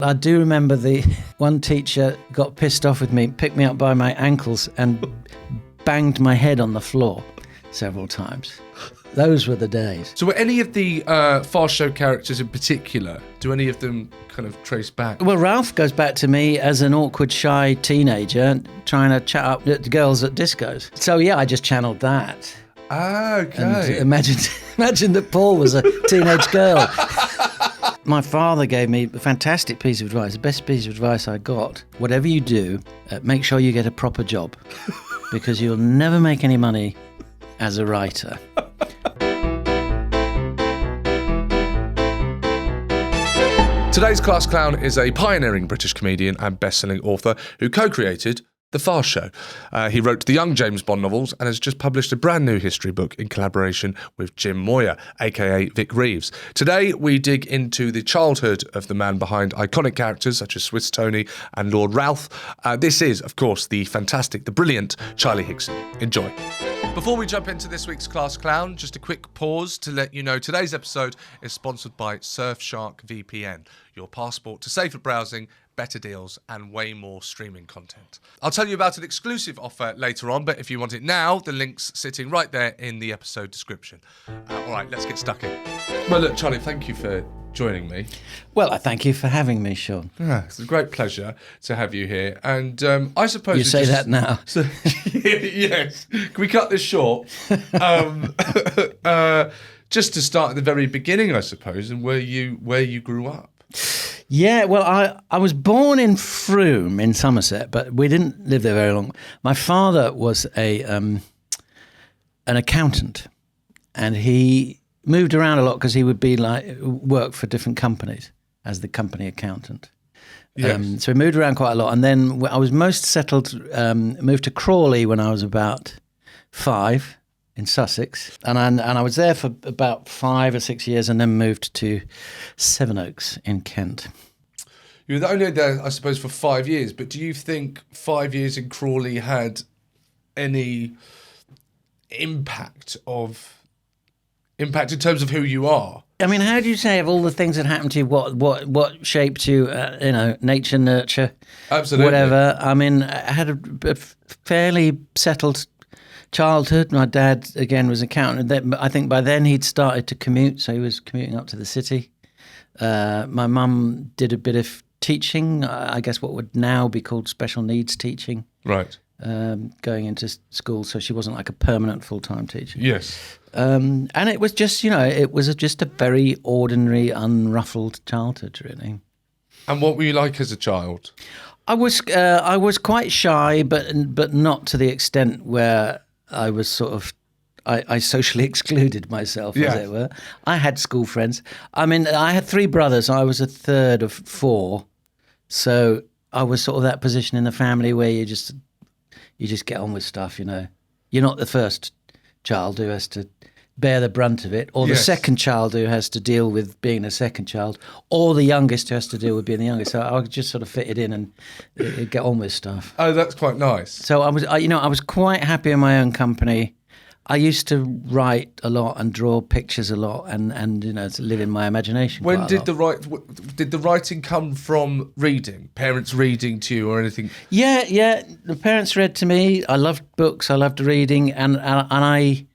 I do remember the one teacher got pissed off with me, picked me up by my ankles and banged my head on the floor several times. Those were the days. So were any of the Fast Show characters in particular, do any of them kind of trace back? Well, Ralph goes back to me as an awkward, shy teenager trying to chat up the girls at discos. So, yeah, I just channeled that. Ah, okay. And imagine that Paul was a teenage girl. My father gave me a fantastic piece of advice, the best piece of advice I got. Whatever you do, make sure you get a proper job, because you'll never make any money as a writer. Today's class clown is a pioneering British comedian and best-selling author who co-created The Fast Show. He wrote the Young James Bond novels and has just published a brand new history book in collaboration with Jim Moir, aka Vic Reeves. Today we dig into the childhood of the man behind iconic characters such as Swiss Toni and Lord Ralph. This is, of course, the fantastic, the brilliant Charlie Higson. Enjoy. Before we jump into this week's Class Clown, just a quick pause to let you know today's episode is sponsored by Surfshark VPN, your passport to safer browsing, better deals, and way more streaming content. I'll tell you about an exclusive offer later on, but if you want it now, the link's sitting right there in the episode description. All right, let's get stuck in. Well, look, Charlie, thank you for joining me. Well, I thank you for having me, Sean. Yeah, it's a great pleasure to have you here. And I suppose... You say that now. So, yes. Can we cut this short? Just to start at the very beginning, I suppose, and where you grew up. Yeah, well, I was born in Frome in Somerset, but we didn't live there very long. My father was an accountant, and he moved around a lot because he would be work for different companies as the company accountant. Yes. So he moved around quite a lot, and then I was most settled. Moved to Crawley when I was about 5 in Sussex, and I was there for about 5 or 6 years, and then moved to Sevenoaks in Kent. You were only there, I suppose, for 5 years, but do you think 5 years in Crawley had any impact in terms of who you are? I mean, how do you say of all the things that happened to you, what shaped you? Nature, nurture, absolutely, whatever. I mean, I had a fairly settled childhood. My dad, again, was an accountant. I think by then he'd started to commute, so he was commuting up to the city. My mum did a bit of teaching, I guess what would now be called special needs teaching. Right. Going into school, so she wasn't like a permanent full-time teacher. Yes. And it was just, it was just a very ordinary, unruffled childhood, really. And what were you like as a child? I was quite shy, but not to the extent where I was sort of, I socially excluded myself, as it were. I had school friends. I mean, I had 3 brothers. I was a third of 4. So I was sort of that position in the family where you just get on with stuff, You're not the first child who has to bear the brunt of it, or the second child who has to deal with being a second child, or the youngest who has to deal with being the youngest. So I just sort of fit it in and get on with stuff. Oh, that's quite nice. So I was quite happy in my own company. I used to write a lot and draw pictures a lot, and to live in my imagination. When did the writing come from? Reading, parents reading to you, or anything? Yeah. The parents read to me. I loved books. I loved reading, and I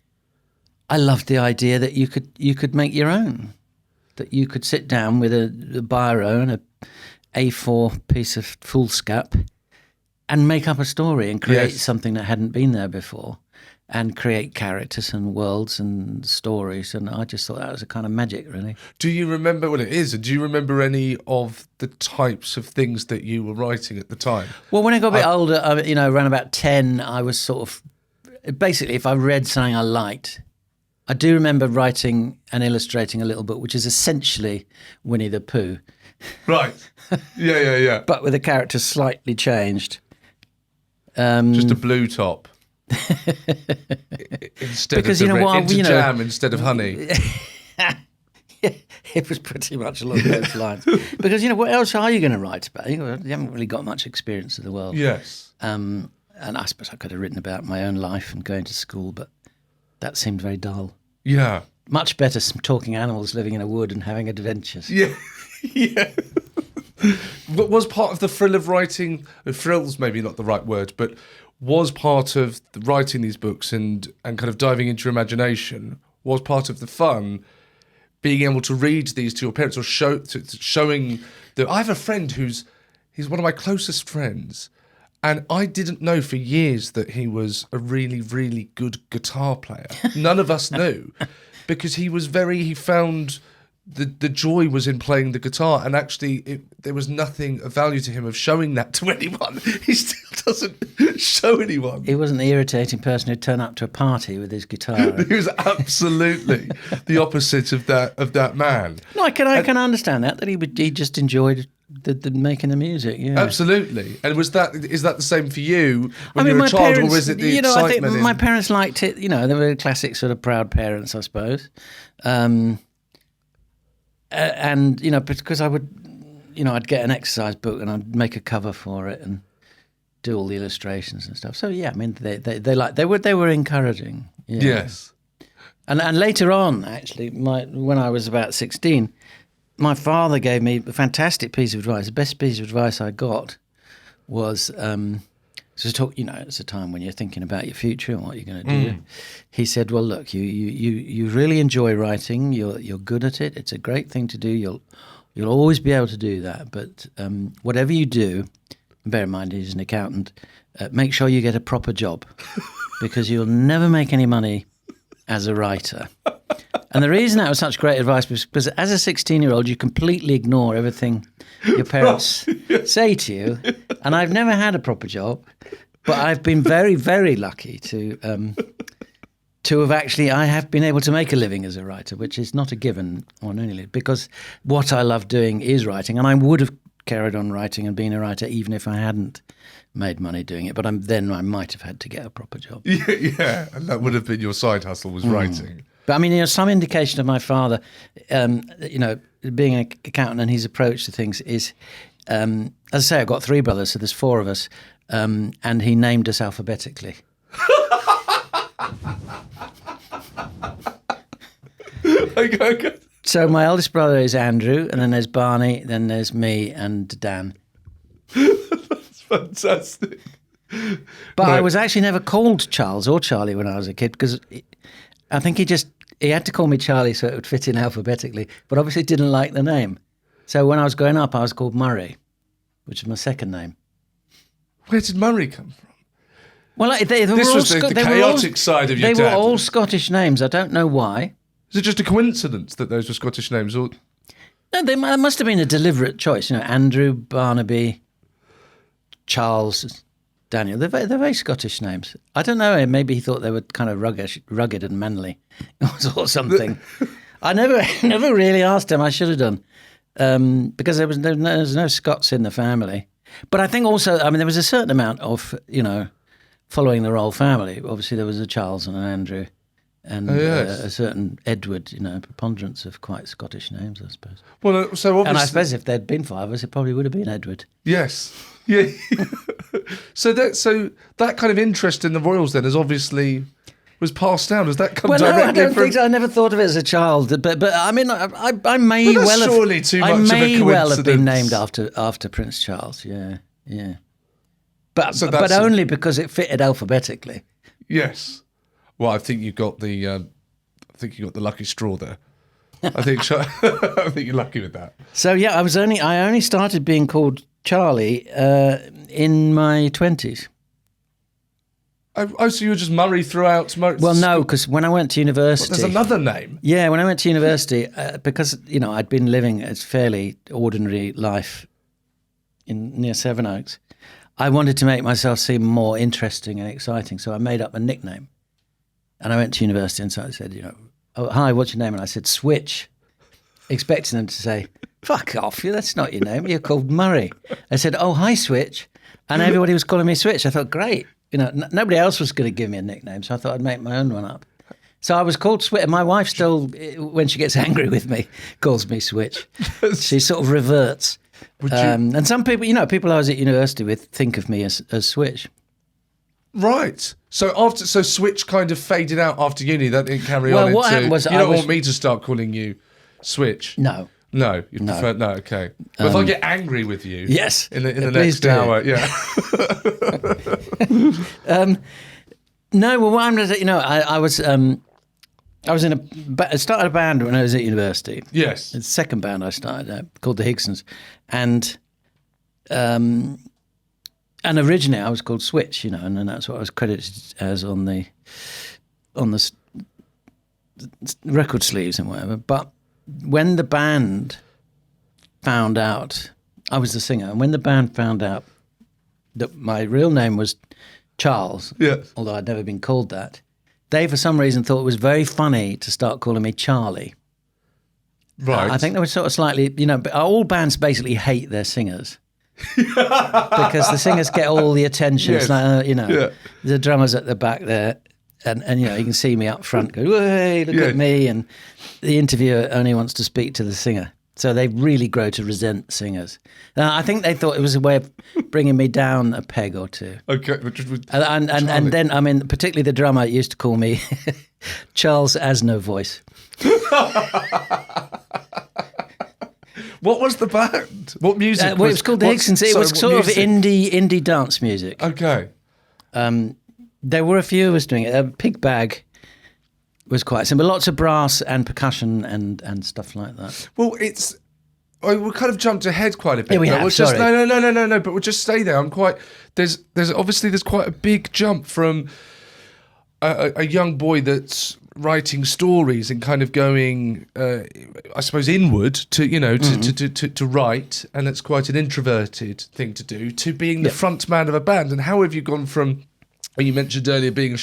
loved the idea that you could make your own. That you could sit down with a biro and a A4 piece of foolscap and make up a story and create something that hadn't been there before. And create characters and worlds and stories, and I just thought that was a kind of magic, really. Do you remember what it is? Do you remember any of the types of things that you were writing at the time? Well, when I got a bit older, around about 10, I was sort of basically, if I read something I liked, I do remember writing and illustrating a little book, which is essentially Winnie the Pooh. Right. Yeah. But with the characters slightly changed. Just a blue top. Instead of jam instead of honey. It was pretty much along those lines. Because what else are you going to write about? You haven't really got much experience of the world. Yes. And I suppose I could have written about my own life and going to school, but that seemed very dull. Yeah. Much better some talking animals living in a wood and having adventures. Yeah. What was part of the thrill of writing? Thrill's maybe not the right word, but was part of writing these books and kind of diving into your imagination, was part of the fun being able to read these to your parents or showing that I have a friend he's one of my closest friends, and I didn't know for years that he was a really, really good guitar player. None of us knew, because he found the joy was in playing the guitar, and actually there was nothing of value to him of showing that to anyone. He still doesn't show anyone. He wasn't the irritating person who'd turn up to a party with his guitar. He was absolutely the opposite of that man. No, I can understand that he just enjoyed the making the music. Yeah, absolutely. And is that the same for you when you were a child, or was it the excitement? I think my parents liked it. You know, they were classic sort of proud parents, I suppose. And because I would, I'd get an exercise book and I'd make a cover for it and do all the illustrations and stuff. So yeah, I mean they were encouraging. Yeah. Yes. And later on, actually, when I was about 16, my father gave me a fantastic piece of advice. The best piece of advice I got was it's a time when you're thinking about your future and what you're going to do. He said, "Well, look, you really enjoy writing. You're good at it. It's a great thing to do. You'll always be able to do that. But whatever you do, bear in mind he's an accountant. Make sure you get a proper job, because you'll never make any money as a writer." And the reason that was such great advice was because as a 16-year-old, you completely ignore everything your parents say to you. And I've never had a proper job, but I've been very, very lucky to have actually, I have been able to make a living as a writer, which is not a given ordinarily, because what I love doing is writing, and I would have carried on writing and been a writer even if I hadn't made money doing it. But then I might have had to get a proper job. Yeah, and that would have been your side hustle, was writing. But I mean, some indication of my father, being an accountant and his approach to things is, as I say, I've got 3 brothers, so there's 4 of us, and he named us alphabetically. Okay. So my eldest brother is Andrew, and then there's Barney, then there's me and Dan. That's fantastic. But I was actually never called Charles or Charlie when I was a kid, because I think he had to call me Charlie so it would fit in alphabetically, but obviously didn't like the name. So when I was growing up, I was called Murray, which is my second name. Where did Murray come from? Well, this was the chaotic side of your dad. They were all Scottish names. I don't know why. Is it just a coincidence that those were Scottish names? Or? No, they must have been a deliberate choice. Andrew, Barnaby, Charles, Daniel. They're very Scottish names. I don't know. Maybe he thought they were kind of rugged and manly, or something. I never really asked him. I should have done, because there was no Scots in the family. But I think also, I mean, there was a certain amount of following the royal family. Obviously, there was a Charles and an Andrew, and a certain Edward. Preponderance of quite Scottish names, I suppose. Well, so obviously, and I suppose if there'd been 5 of us, it probably would have been Edward. Yes. Yeah. So that kind of interest in the royals then is obviously was passed down. Has that come directly from? I don't think so. I never thought of it as a child, but I mean, I may well have. Surely too much of a coincidence. I may well have been named after Prince Charles. Yeah. But only because it fitted alphabetically. Yes. Well, I think you got the lucky straw there. I think you're lucky with that. So yeah, I only started being called Charlie in my 20s. Oh, so you were just Murray throughout? Well, no, because when I went to university... There's another name? Yeah, when I went to university, because, I'd been living a fairly ordinary life near Sevenoaks, I wanted to make myself seem more interesting and exciting, so I made up a nickname. And I went to university, and so I said, "Oh, hi, what's your name?" And I said, "Switch," expecting them to say, "Fuck off, that's not your name, you're called Murray." I said, "Oh, hi, Switch." And everybody was calling me Switch. I thought, great. Nobody else was going to give me a nickname, so I thought I'd make my own one up. So I was called Switch, and my wife still, when she gets angry with me, calls me Switch. She sort of reverts. And some people, people I was at university with think of me as Switch. Right. So Switch kind of faded out after uni. That didn't carry on. Well, what happened was you don't want me to start calling you Switch. No. No, you prefer no. Okay. But if I get angry with you, yes, in the next hour, no. Well, what I'm going to say, I was in I started a band when I was at university. Yes, the second band I started called the Higsons, and originally I was called Switch, and that's what I was credited as on the record sleeves and whatever. But when the band found out, I was the singer, and when the band found out that my real name was Charles, although I'd never been called that, they for some reason thought it was very funny to start calling me Charlie. Right. I think they were sort of slightly, but all bands basically hate their singers. Because the singers get all the attention. It's like, the drummer's at the back there, and you can see me up front go, hey, look at me, and the interviewer only wants to speak to the singer. So they really grow to resent singers. I think they thought it was a way of bringing me down a peg or two. Okay. And then, particularly the drummer used to call me Charles As No Voice. What was the band? What music? It was called the Higsons. It was sort of indie dance music. Okay. There were a few of us doing it. Pig Bag was quite simple. Lots of brass and percussion and stuff like that. Well, we kind of jumped ahead quite a bit. Yeah, we have. Sorry. No. But we'll just stay there. There's quite a big jump from a young boy that's writing stories and kind of going, I suppose, inward to to write, and it's quite an introverted thing to do, to being the front man of a band. And how have you gone from? You mentioned earlier being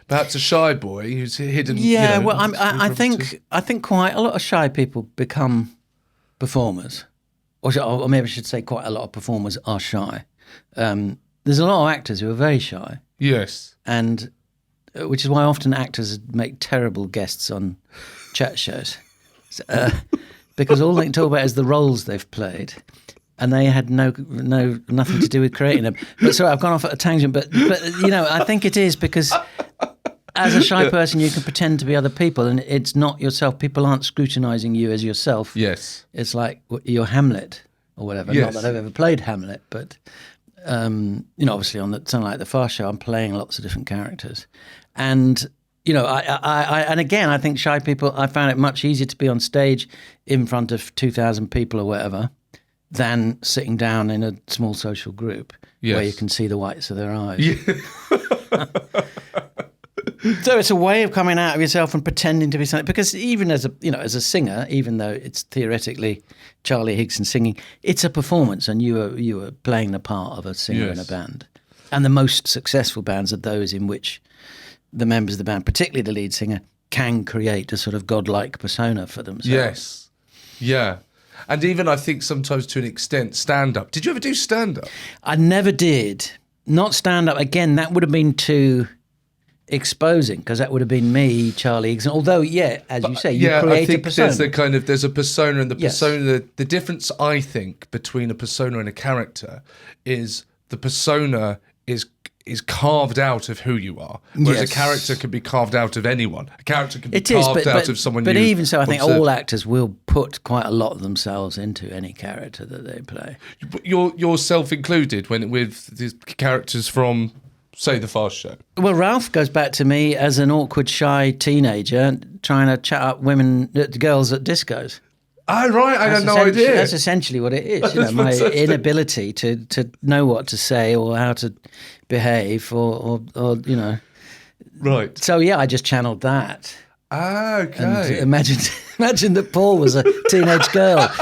perhaps a shy boy who's hidden. Yeah, I think quite a lot of shy people become performers, or maybe I should say quite a lot of performers are shy. There's a lot of actors who are very shy. Yes, and which is why often actors make terrible guests on chat shows, because all they can talk about is the roles they've played. And they had nothing to do with creating them. But sorry, I've gone off at a tangent. But I think it is because as a shy person, you can pretend to be other people, and it's not yourself. People aren't scrutinising you as yourself. Yes, it's like you're Hamlet or whatever. Yes. Not that I've ever played Hamlet, but obviously on something like the Far Show, I'm playing lots of different characters, and. And again, I think shy people. I found it much easier to be on stage in front of 2,000 people or whatever, than sitting down in a small social group where you can see the whites of their eyes. Yeah. So it's a way of coming out of yourself and pretending to be something. Because even as a singer, even though it's theoretically Charlie Higson singing, it's a performance, and you are playing the part of a singer in a band. And the most successful bands are those in which the members of the band, particularly the lead singer, can create a sort of godlike persona for themselves. Yes. Yeah. And even, I think, sometimes to an extent, stand-up. Did you ever do stand-up? I never did. Not stand-up. Again, that would have been too exposing, because that would have been me, Charlie Higson. Although, as you say, you create a persona. There's a persona, and the persona, the difference, I think, between a persona and a character is the persona is carved out of who you are, whereas a character can be carved out of anyone. A character can be carved out of someone. But even so, I think all actors will put quite a lot of themselves into any character that they play. Yourself included, with the characters from, say, the Far Show. Well, Ralph goes back to me as an awkward, shy teenager trying to chat up girls at discos. Oh, right, I had no idea. That's essentially what it is. My inability to know what to say or how to behave or. Right. So, I just channeled that. Ah, okay. And imagine that Paul was a teenage girl.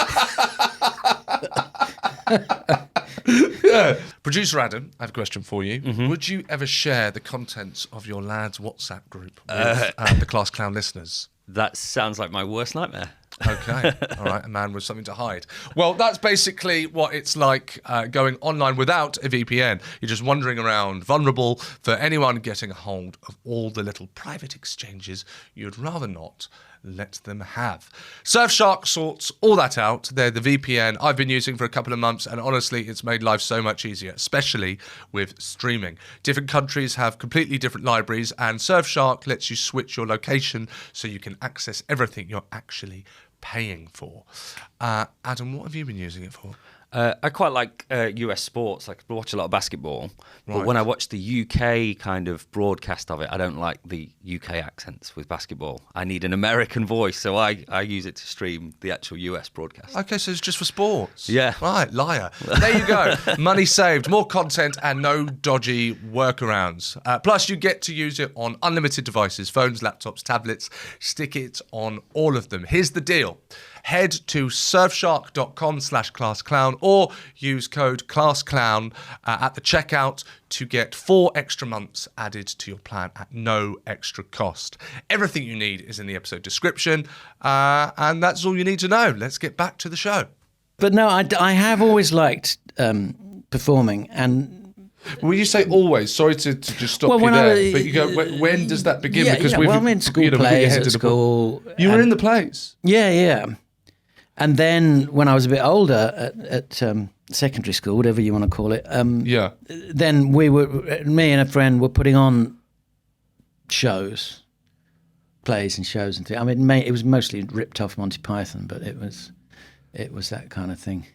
Yeah. Producer Adam, I have a question for you. Mm-hmm. Would you ever share the contents of your lads' WhatsApp group with the Class Clown listeners? That sounds like my worst nightmare. Okay, all right, a man with something to hide. Well, that's basically what it's like going online without a VPN. You're just wandering around, vulnerable for anyone getting a hold of all the little private exchanges you'd rather not let them have. Surfshark sorts all that out. They're the VPN I've been using for a couple of months, and honestly, it's made life so much easier, especially with streaming. Different countries have completely different libraries, and Surfshark lets you switch your location so you can access everything you're actually paying for. Adam, what have you been using it for? I quite like US sports. I watch a lot of basketball, but Right. when I watch the UK kind of broadcast of it, I don't like the UK accents with basketball. I need an American voice, so I use it to stream the actual US broadcast. Okay, so it's just for sports. Yeah. Right, liar. There you go. Money saved, more content, and no dodgy workarounds. Plus, you get to use it on unlimited devices, phones, laptops, tablets. Stick it on all of them. Here's the deal. Head to surfshark.com/classclown or use code ClassClown at the checkout to get 4 extra months added to your plan at no extra cost. Everything you need is in the episode description, and that's all you need to know. Let's get back to the show. But no, I have always liked performing, and Will you say always? Sorry to just stop you there. But you go, when does that begin? Yeah, well, I'm in school plays at school. You were in the plays? Yeah. And then when I was a bit older at secondary school, whatever you want to call it, then me and a friend were putting on plays and shows and things. I mean, it was mostly ripped off Monty Python, but it was that kind of thing.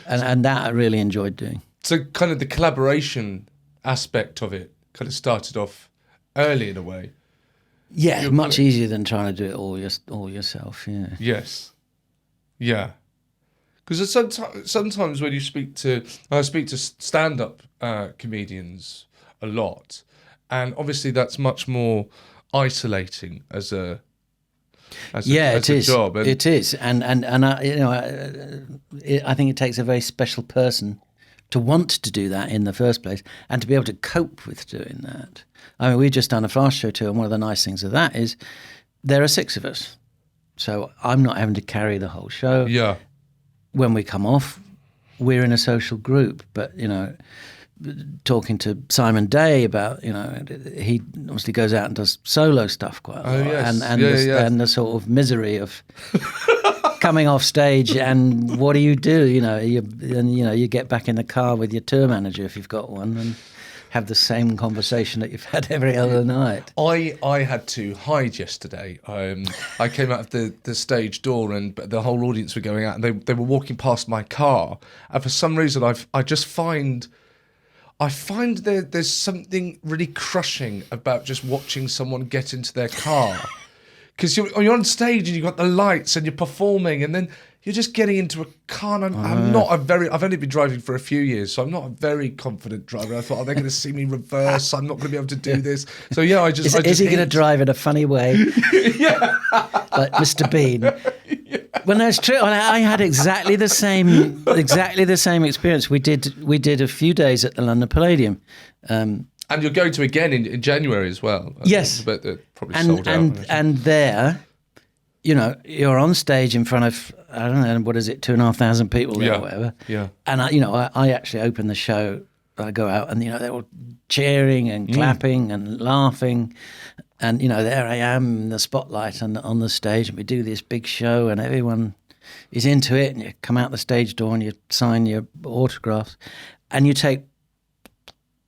And that I really enjoyed doing. So kind of the collaboration aspect of it kind of started off early in a way. Yeah, much easier than trying to do it all yourself, yeah. Yes. Yeah. Because sometimes when I speak to stand-up comedians a lot, and obviously that's much more isolating as a job. It is, and I think it takes a very special person to want to do that in the first place, and to be able to cope with doing that. I mean, we've just done a fast show tour, and one of the nice things of that is there are 6 of us, so I'm not having to carry the whole show. Yeah. When we come off, we're in a social group, but talking to Simon Day about, he obviously goes out and does solo stuff quite a lot. Yes. And the sort of misery of coming off stage, and what do? You get back in the car with your tour manager if you've got one, and have the same conversation that you've had every other night. I had to hide yesterday. I came out of the stage door, and the whole audience were going out, and they were walking past my car, and for some reason I just find there's something really crushing about just watching someone get into their car. Because you're on stage and you've got the lights and you're performing, and then you're just getting into a car. And I've only been driving for a few years, so I'm not a very confident driver. I thought, they're going to see me reverse. I'm not going to be able to do this. So yeah, Is he going to drive in a funny way? Yeah. Like Mr. Bean. Yeah. Well, that's true. I had exactly the same experience. We did a few days at the London Palladium. And you're going to again in January as well. Yes. But they're probably sold out. And there, you're on stage in front of, I don't know, what is it, 2,500 people there or whatever. Yeah. And I actually open the show, I go out, and they're all cheering and clapping and laughing. And, there I am in the spotlight on the stage, and we do this big show, and everyone is into it, and you come out the stage door and you sign your autographs, and you take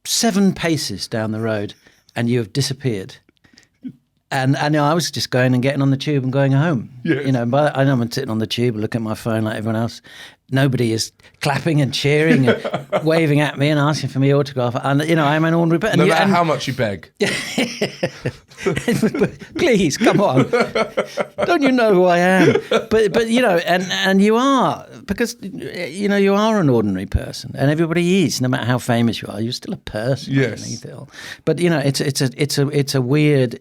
7 paces down the road and you have disappeared. And I was just going and getting on the tube and going home. Yes. But I know I'm sitting on the tube, looking at my phone like everyone else. Nobody is clapping and cheering and waving at me and asking for my autograph. And I'm an ordinary person. No matter how much you beg. Please, come on. Don't you know who I am? But and you are, because you are an ordinary person, and everybody is. No matter how famous you are, you're still a person. Yes. But it's a weird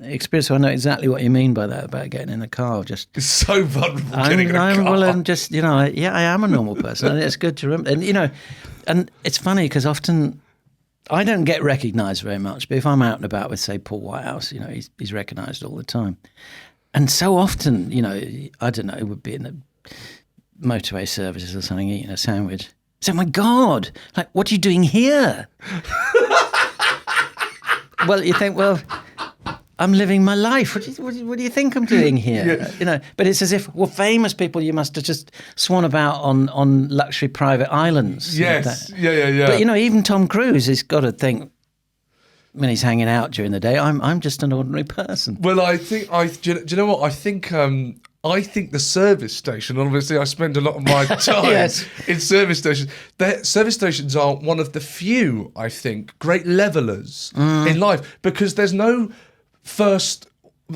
experience. So I know exactly what you mean by that, about getting in the car. It's so vulnerable getting in a car. Well, I'm just, I am a normal person, and it's good to remember. And and it's funny because often I don't get recognised very much, but if I'm out and about with, say, Paul Whitehouse, he's recognised all the time. And so often, I don't know, it would be in the motorway services or something, eating a sandwich. So, my God, like, what are you doing here? Well, you think, I'm living my life. What do you think I'm doing here? Yeah. But it's as if, famous people, you must have just swan about on luxury private islands. Yes, yeah. But even Tom Cruise has got to think, when he's hanging out during the day, I'm just an ordinary person. Well, do you know what? I think I think the service station, obviously I spend a lot of my time Yes. in service stations. Service stations are one of the few, I think, great levelers in life, because there's no first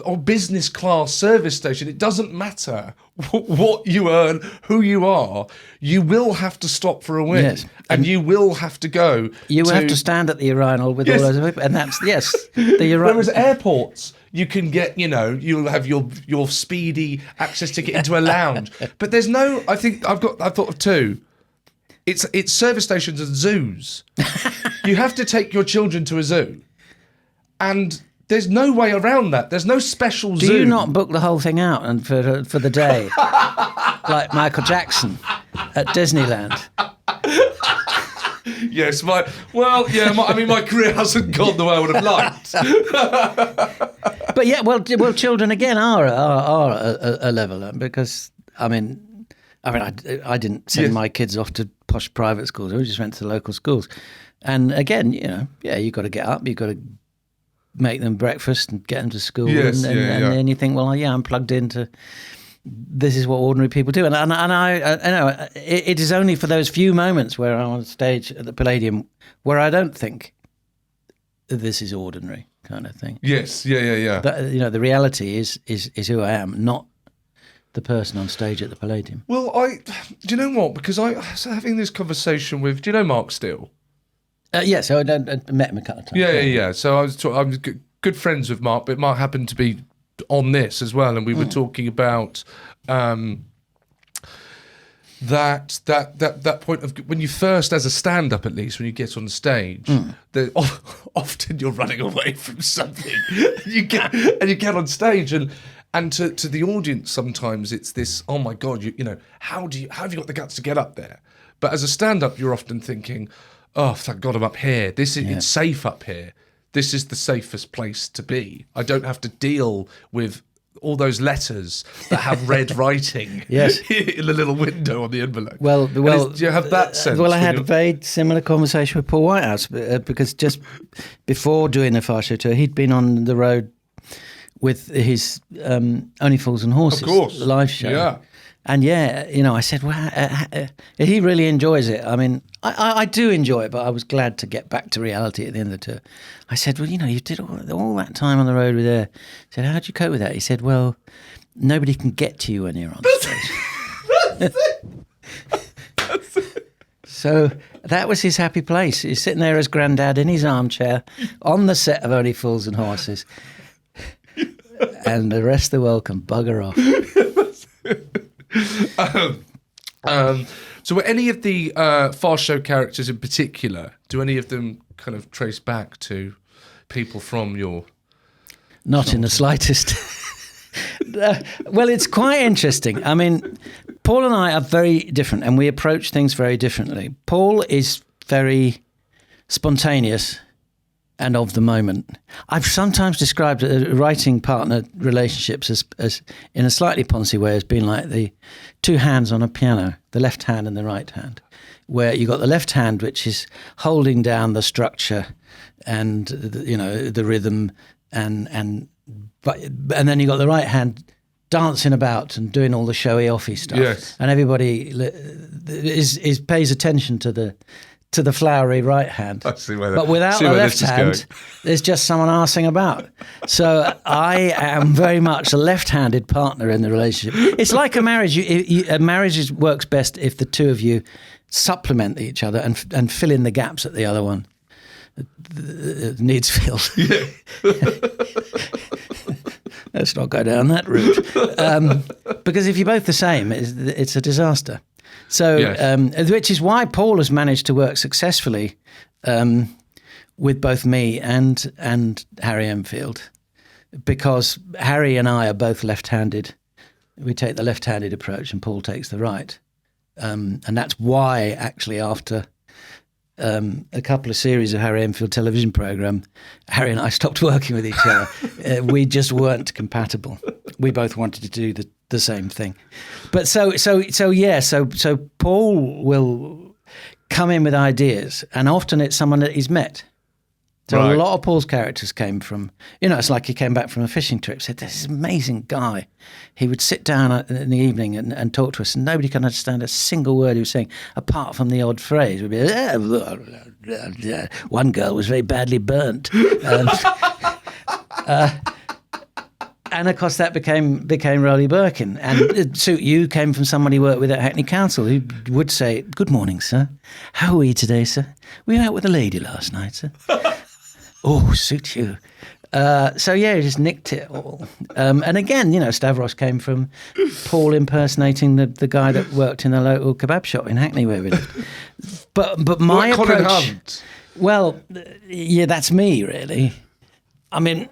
or business class service station. It doesn't matter what you earn, who you are. You will have to stop for a win, Yes. and you will have to go. You have to stand at the urinal with Yes. all those people, and that's the urinal. Whereas airports, you can get, you'll have your speedy access ticket into a lounge. But there's no. I think I've thought of two. It's service stations and zoos. You have to take your children to a zoo, and there's no way around that. There's no special zoo. Do you not book the whole thing out and for the day, like Michael Jackson at Disneyland? Yes, my career hasn't gone the way I would have liked. But yeah, well, children again are a leveler, because I didn't send my kids off to posh private schools. We just went to the local schools, and again, you got to get up, you got to make them breakfast and get them to school, Yes, and then you think, well, I'm plugged into. This is what ordinary people do, and I know it is only for those few moments where I'm on stage at the Palladium where I don't think this is ordinary kind of thing. Yes, yeah. That, the reality is who I am, not the person on stage at the Palladium. Well, do you know what? Because I was having this conversation with, do you know Mark Steele? Yes, I met him a couple of times. Yeah. So I'm good friends with Mark, but Mark happened to be on this as well, and we were talking about that point of when you first, as a stand-up at least, when you get on stage, often you're running away from something. you get on stage, and to the audience sometimes it's this, oh my God, how have you got the guts to get up there? But as a stand-up, you're often thinking, oh, thank God I'm up here. It's safe up here. This is the safest place to be. I don't have to deal with all those letters that have red writing in the little window on the envelope. Well, do you have that sense? Well, I had a very similar conversation with Paul Whitehouse, because just before doing the Far Show tour, he'd been on the road with his Only Fools and Horses live show. Yeah. And I said, well, he really enjoys it. I mean, I do enjoy it, but I was glad to get back to reality at the end of the tour. I said, well, you did all that time on the road with her. I said, how'd you cope with that? He said, well, nobody can get to you when you're on stage. That's it. So that was his happy place. He's sitting there as granddad in his armchair on the set of Only Fools and Horses. And the rest of the world can bugger off. So were any of the Far Show characters in particular, do any of them kind of trace back to people from your... Not in the slightest. Well, it's quite interesting. I mean, Paul and I are very different, and we approach things very differently. Paul is very spontaneous and of the moment. I've sometimes described writing partner relationships as in a slightly poncy way, as being like the two hands on a piano, the left hand and the right hand, where you got the left hand, which is holding down the structure and the rhythm, and then you got the right hand dancing about and doing all the showy offy stuff. Yes. And everybody pays attention to the flowery right hand. But without the left hand, there's just someone arsing about. So I am very much a left-handed partner in the relationship. It's like a marriage. A marriage works best if the two of you supplement each other and fill in the gaps that the other one needs filled. Yeah. Let's not go down that route. Because if you're both the same, it's a disaster. So, yes. Which is why Paul has managed to work successfully with both me and Harry Enfield, because Harry and I are both left-handed. We take the left-handed approach and Paul takes the right. And that's why, actually, after a couple of series of Harry Enfield television programme, Harry and I stopped working with each other. We just weren't compatible. We both wanted to do the same thing. But so Paul will come in with ideas, and often it's someone that he's met. So Right. a lot of Paul's characters came from, it's like he came back from a fishing trip, said, this is an amazing guy. He would sit down in the evening and talk to us, and nobody could understand a single word he was saying, apart from the odd phrase. It would be, one girl was very badly burnt. And of course, that became Rowley Birkin. And Suit You came from somebody who worked with at Hackney Council, who would say, "Good morning, sir. How are we today, sir? We were out with a lady last night, sir." Oh, Suit You. So yeah, he just nicked it all. And again, Stavros came from Paul impersonating the guy that worked in the local kebab shop in Hackney where we lived. But my Like Colin approach, Hunt. well, yeah, that's me really. I mean.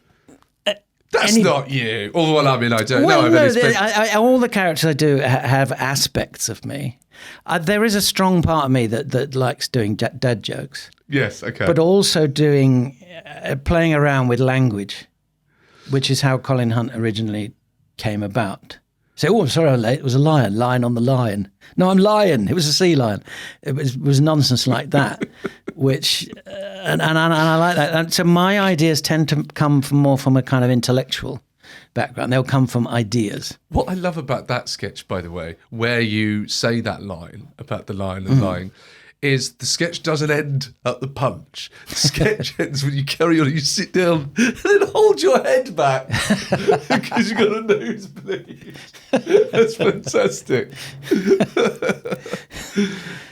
That's not you. Although, I mean, I don't know. Well, I've no, only spent- all the characters I do have aspects of me. There is a strong part of me that likes doing dad jokes, Yes, okay. but also doing playing around with language, which is how Colin Hunt originally came about. Say, oh, I'm sorry, I'm late. It was a lion on the lion. No, I'm lying. It was a sea lion. It was nonsense like that, which, and I like that. And so my ideas tend to come more from a kind of intellectual background. They'll come from ideas. What I love about that sketch, by the way, where you say that line about the lion and lying, is the sketch doesn't end at the punch. The sketch ends when you carry on, you sit down and then hold your head back because you've got a nosebleed. That's fantastic.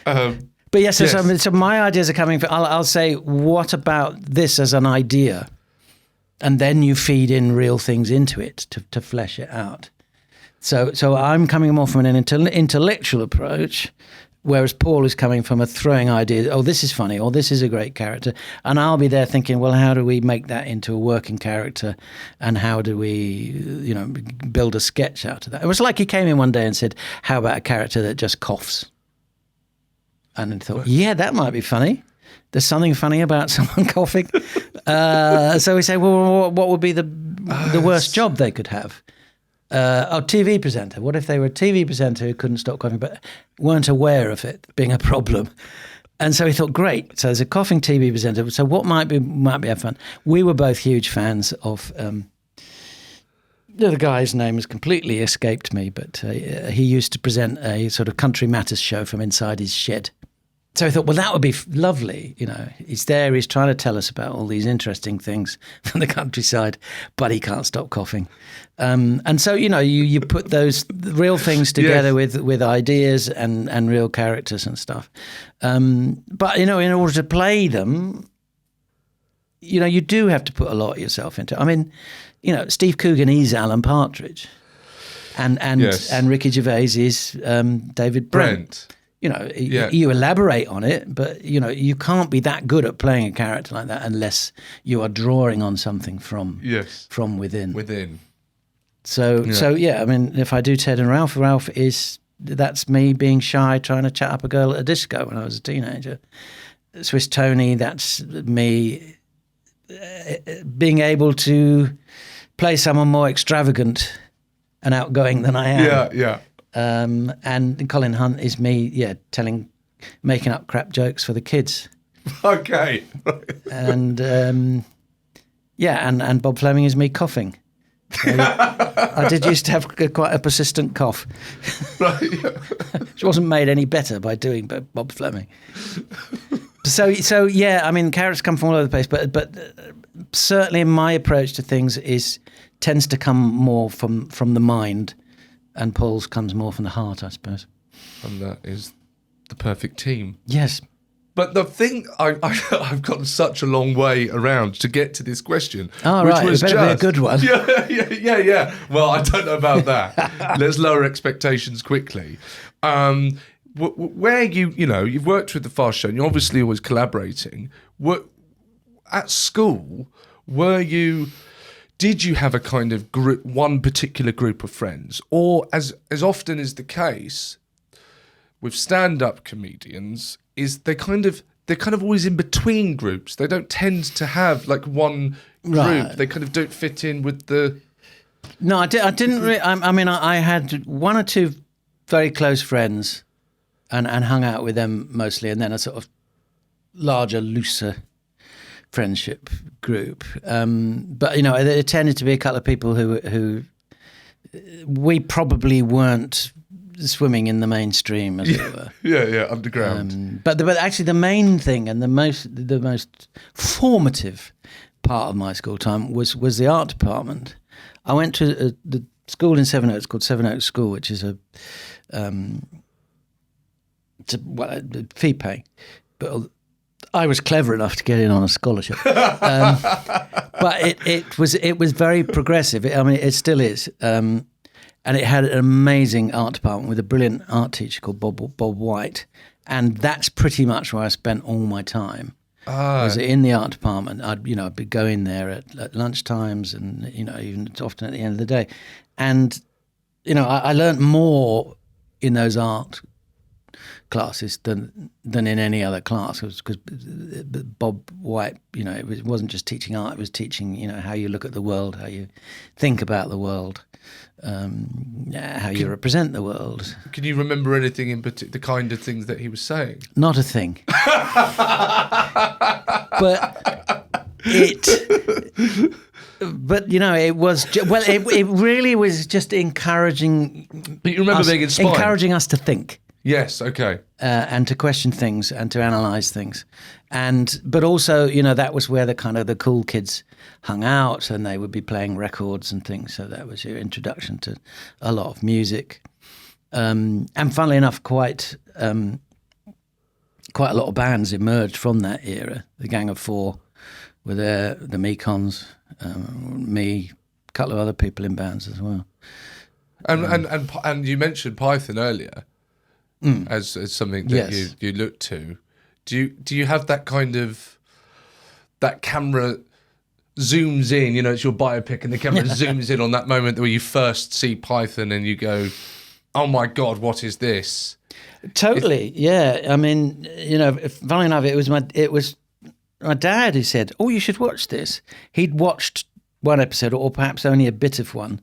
But yes, so my ideas are coming from, I'll say, what about this as an idea? And then you feed in real things into it to flesh it out. So I'm coming more from an intellectual approach, whereas Paul is coming from a throwing ideas, oh, this is funny, or this is a great character. And I'll be there thinking, well, how do we make that into a working character? And how do we, build a sketch out of that? It was like he came in one day and said, how about a character that just coughs? And I thought, yeah, that might be funny. There's something funny about someone coughing. So we say, well, what would be the worst job they could have? TV presenter. What if they were a TV presenter who couldn't stop coughing but weren't aware of it being a problem? And so we thought, great. So there's a coughing TV presenter. So what might be fun? We were both huge fans of. The guy's name has completely escaped me, but he used to present a sort of country matters show from inside his shed. So I thought, well, that would be lovely. He's there, he's trying to tell us about all these interesting things from the countryside, but he can't stop coughing. And so, you put those real things together with ideas and real characters and stuff. But, in order to play them, you do have to put a lot of yourself into it. I mean, Steve Coogan is Alan Partridge and Ricky Gervais is David Brent. You elaborate on it, but you can't be that good at playing a character like that unless you are drawing on something from within. So I mean, if I do Ted and Ralph that's me being shy, trying to chat up a girl at a disco when I was a teenager. Swiss Toni, that's me being able to play someone more extravagant and outgoing than I am. Yeah. And Colin Hunt is me, making up crap jokes for the kids. Okay. And and Bob Fleming is me coughing. So I did used to have quite a persistent cough, Right. which wasn't made any better by doing Bob Fleming. So I mean, characters come from all over the place, but certainly my approach to things tends to come more from the mind. And Paul's comes more from the heart, I suppose. And that is the perfect team. Yes. But the thing, I've gotten such a long way around to get to this question. Oh, which right. was It better be a good one. Yeah. Well, I don't know about that. Let's lower expectations quickly. Where you've worked with the Fast Show, and you're obviously always collaborating. At school, did you have a kind of group, one particular group of friends, or as often is the case with stand-up comedians, is they're kind of always in between groups. They don't tend to have like one group. Right. They kind of don't fit in with the. No, I didn't really. I mean, I had one or two very close friends, and hung out with them mostly, and then a sort of larger, looser friendship group. But there tended to be a couple of people who we probably weren't swimming in the mainstream, as it were. Yeah, underground. But actually, the main thing and the most formative part of my school time was the art department. I went to the school in Sevenoaks called Sevenoaks School, which is a fee paying, but I was clever enough to get in on a scholarship. But it was very progressive. It still is. And it had an amazing art department with a brilliant art teacher called Bob White. And that's pretty much where I spent all my time. Was in the art department. I'd be going there at lunch times and, even often at the end of the day. And, I learned more in those art classes than in any other class, because Bob White, it wasn't just teaching art, it was teaching, how you look at the world, how you think about the world, how you represent the world. Can you remember anything in particular, the kind of things that he was saying? Not a thing. But it was it really was just encouraging. But you remember being inspired, encouraging us to think. Yes, okay. And to question things and to analyse things. But also, that was where the cool kids hung out, and they would be playing records and things. So that was your introduction to a lot of music. And funnily enough, quite a lot of bands emerged from that era. The Gang of Four were there, the Mekons, me, a couple of other people in bands as well. And you mentioned Python earlier. As something that you look to. Do you have that kind of, that camera zooms in, it's your biopic and the camera zooms in on that moment where you first see Python and you go, oh my God, what is this? Totally, yeah. Funnily enough, it was my dad who said, oh, you should watch this. He'd watched one episode or perhaps only a bit of one.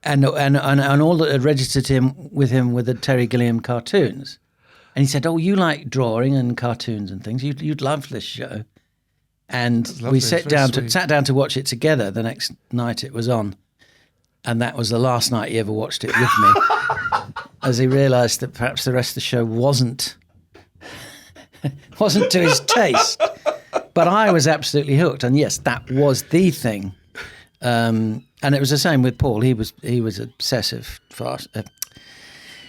And all that had registered with him were the Terry Gilliam cartoons. And he said, oh, you like drawing and cartoons and things. You'd love this show. And we sat down to watch it together the next night it was on. And that was the last night he ever watched it with me, as he realised that perhaps the rest of the show wasn't to his taste. But I was absolutely hooked. And yes, that was the thing. And it was the same with Paul. He was obsessive,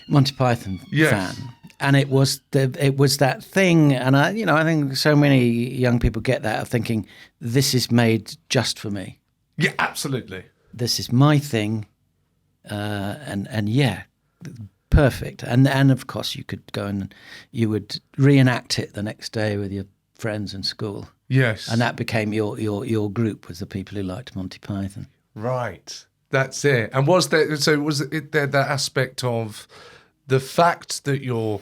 Monty Python fan, and it was that thing. And I think so many young people get that of thinking this is made just for me. Yeah, absolutely. This is my thing, and yeah, perfect. And of course you could go and you would reenact it the next day with your friends in school. Yes, and that became your group, was the people who liked Monty Python. Right, that's it. And was there that aspect of the fact that your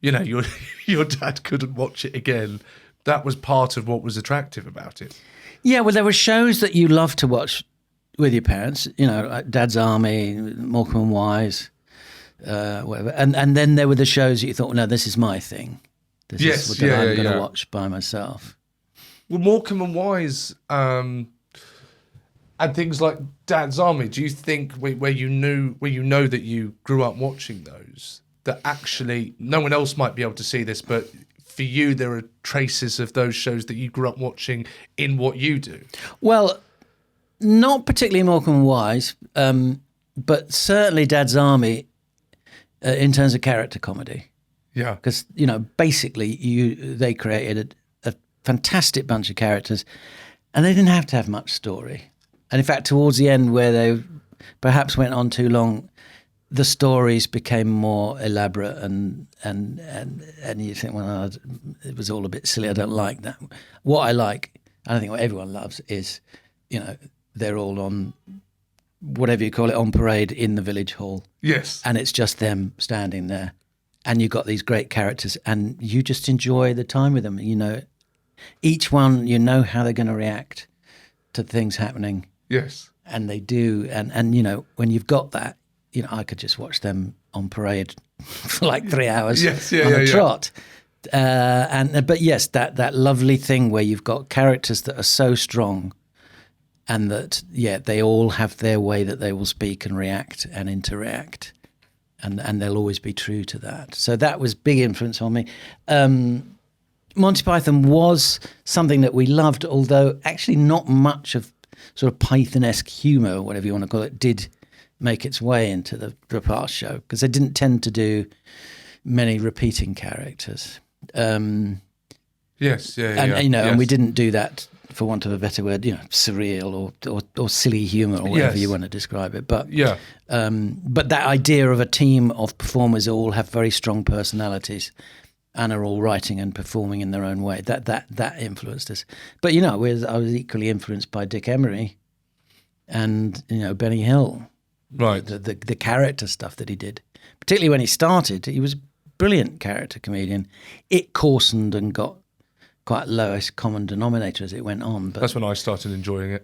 dad couldn't watch it again? That was part of what was attractive about it. Yeah, well, there were shows that you loved to watch with your parents. Like Dad's Army, Morecambe and Wise, whatever. And then there were the shows that you thought, well, no, this is my thing. This is what I'm going to watch by myself. Well, Morecambe and Wise. And things like Dad's Army, do you think where you know that you grew up watching those, that actually no one else might be able to see this, but for you there are traces of those shows that you grew up watching in what you do? Well, not particularly Morecambe and Wise, but certainly Dad's Army in terms of character comedy. Yeah. Because, basically they created a fantastic bunch of characters and they didn't have to have much story. And in fact, towards the end, where they perhaps went on too long, the stories became more elaborate, and you think, well, it was all a bit silly. I don't like that. What I like, and I think what everyone loves, is they're all on whatever you call it, on parade in the village hall. Yes, and it's just them standing there, and you've got these great characters, and you just enjoy the time with them. Each one, how they're going to react to things happening. Yes. And they do. And when you've got that, I could just watch them on parade for like 3 hours on a trot. But yes, that lovely thing where you've got characters that are so strong, and that they all have their way that they will speak and react and interact, and they'll always be true to that. So that was big influence on me. Monty Python was something that we loved, although actually not much of sort of Python-esque humour, or whatever you want to call it, did make its way into the past show, because they didn't tend to do many repeating characters. And we didn't do that, for want of a better word, surreal or silly humour, or whatever you want to describe it. But but that idea of a team of performers who all have very strong personalities and are all writing and performing in their own way, that influenced us. But I was equally influenced by Dick Emery and Benny Hill, right? The character stuff that he did, particularly when he started. He was a brilliant character comedian. It coarsened and got quite lowest common denominator as it went on. But that's when I started enjoying it.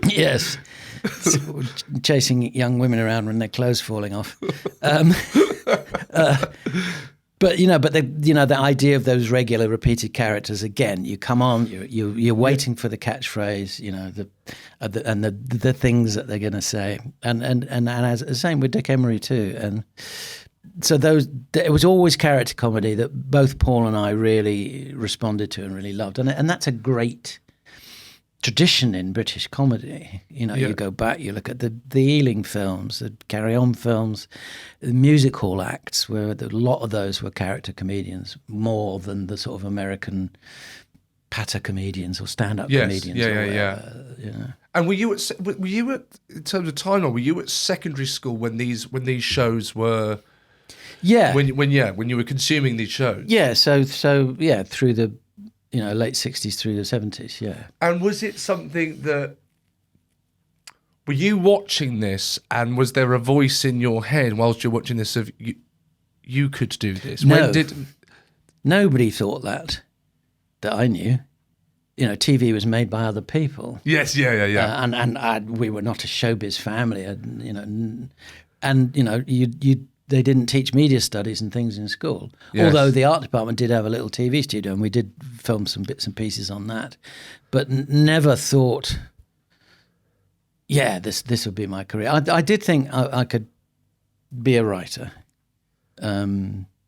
Yes, chasing young women around when their clothes falling off. But the idea of those regular repeated characters, again, you come on, you're waiting for the catchphrase, the things that they're going to say, and as the same with Dick Emery too, and so it was always character comedy that both Paul and I really responded to and really loved, and that's a great tradition in British comedy. You go back, you look at the Ealing films, the Carry On films, the music hall acts, where a lot of those were character comedians more than the sort of American patter comedians or stand-up comedians. And were you at in terms of timeline? Were you at secondary school when these shows were? Yeah. When you were consuming these shows. Yeah. So through the late 60s through the 70s, yeah. And was it something that, were you watching this and was there a voice in your head whilst you're watching this of you could do this? No. Nobody thought that I knew. TV was made by other people. Yes, yeah. And we were not a showbiz family, they didn't teach media studies and things in school. Yes. Although the art department did have a little TV studio and we did film some bits and pieces on that. But never thought, this would be my career. I did think I could be a writer.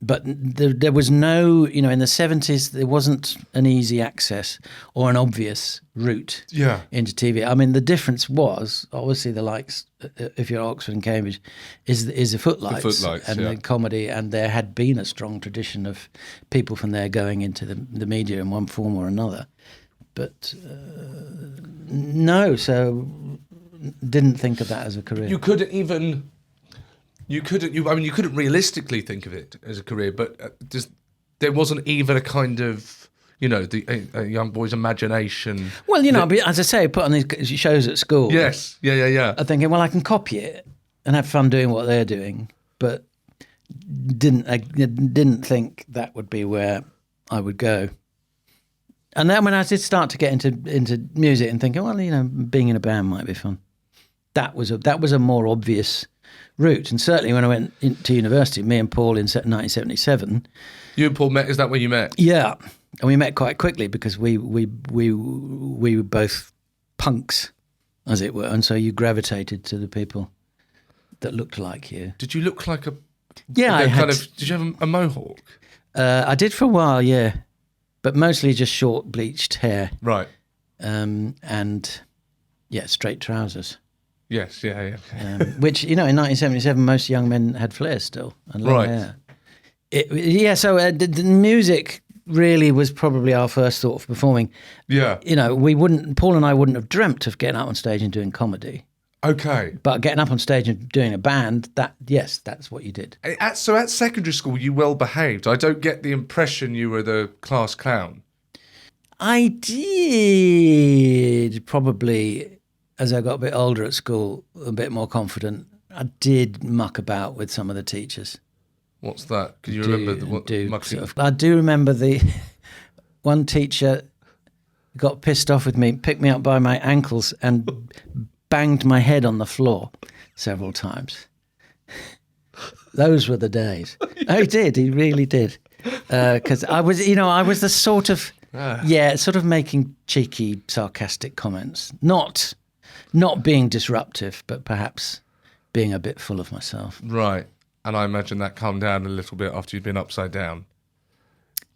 But there was no, in the 70s, there wasn't an easy access or an obvious route into TV. I mean, the difference was, obviously, the likes, if you're Oxford and Cambridge, is the footlights and the comedy, and there had been a strong tradition of people from there going into the media in one form or another. But so didn't think of that as a career. You couldn't realistically think of it as a career, but there wasn't even a kind of, a young boy's imagination. Well, as I say, put on these shows at school. Yes, yeah. I'm thinking, well, I can copy it and have fun doing what they're doing, but didn't think that would be where I would go. And then when I did start to get into music and thinking, well, being in a band might be fun. That was a more obvious route, and certainly when I went into university, me and Paul in 1977. You and Paul met? Is that where you met? Yeah, and we met quite quickly because we were both punks, as it were, and so you gravitated to the people that looked like you. Did you look like a? Yeah, Did you have a mohawk? I did for a while, yeah, but mostly just short bleached hair. Right. And straight trousers. Yes, yeah. Which, in 1977, most young men had flares still and long hair. So the music really was probably our first thought for performing. Yeah. Paul and I wouldn't have dreamt of getting up on stage and doing comedy. Okay. But getting up on stage and doing a band, that's what you did. So at secondary school, you well behaved. I don't get the impression you were the class clown. I did probably. As I got a bit older at school, a bit more confident, I did muck about with some of the teachers. What's that? Can you remember mucking? I do remember the one teacher got pissed off with me, picked me up by my ankles and banged my head on the floor several times. Those were the days. Oh, he did. He really did. Because I was the sort of, sort of making cheeky, sarcastic comments. Not being disruptive, but perhaps being a bit full of myself. Right. And I imagine that calmed down a little bit after you'd been upside down.